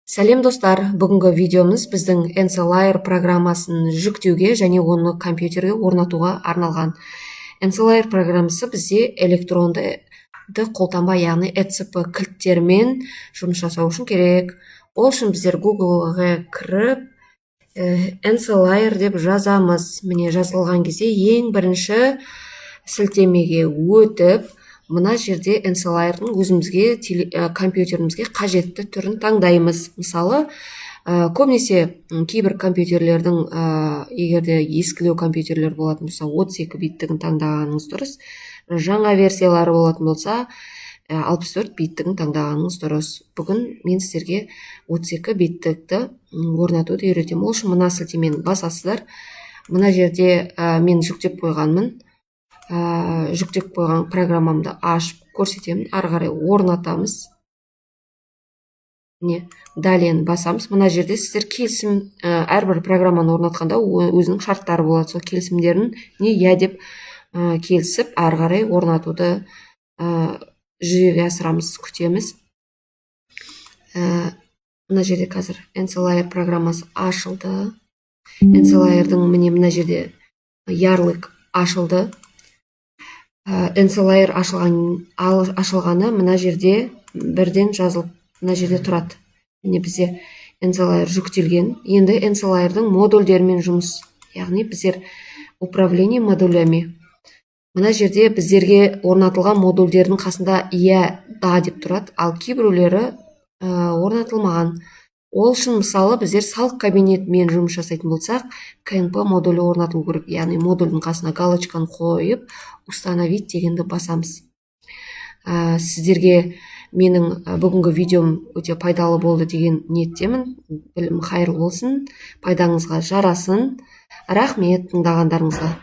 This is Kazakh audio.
Сәлем достар, бүгінгі видеомыз біздің NCLayer программасын жүктеуге және оны компьютерге орнатуға арналған. NCLayer программасы бізде электронды қолтаңба, яғни ECP кілттермен жұмыс жасау үшін керек. Ол үшін біздер Google-ға кіріп, NCLayer деп жазамыз. Міне жазылған кезде ең бірінші сілтемеге өтіп, мына жерде NCLayer-ның өзімізге компьютерімізге қажетті түрін таңдаймыз. Мысалы, көбінесе кейбір компьютерлердің, егерде ескілеу компьютерлер болатын болса, 32 биттігін таңдағаныңыз дұрыс. Жаңа версиялары болатын болса, 64 биттігін таңдағаныңыз дұрыс. Бүгін мен сіздерге 32 биттікті орнатуды үйретемін. Ол үшін мына сілтемені басасыздар. Мына жерде мен жүктеп қойған программамды ашып көрсетемін. Ары қарай орнатамыз. Дален басамыз. Мына жерде сіздер келісім, әрбір программаны орнатқанда өзінің шарттары болады. Сол келісімдерін иә деп келісіп, ары қарай орнатуды жүзеге асырамыз, күтеміз. Мына жерде қазір NCLayer программасы ашылды. NCLayer-дің мына жерде ярлык ашылды. NCLayer ашылғаны мына жерде бірден жазылып, мына жерде тұрады. Бізде NCLayer жүктелген. Енді NCLayer-дің модульдерімен жұмыс, яғни біздер управление модулями. Мына жерде біздерге орнатылған модульдердің қасында иә, да деп тұрады, ал кейбіреулері орнатылмаған. Ол үшін мысалы біздер салық кабинетімен жұмыс жасайтын болсақ, КНП модулі орнатылу керек, яғни модульдің қасына галочканы қойып, установить дегенді басамыз. Сіздерге менің бүгінгі видеом өте пайдалы болды деген ниеттемін. Білім қайырлы болсын, пайдаңызға жарасын. Рахмет тыңдағандарыңызға.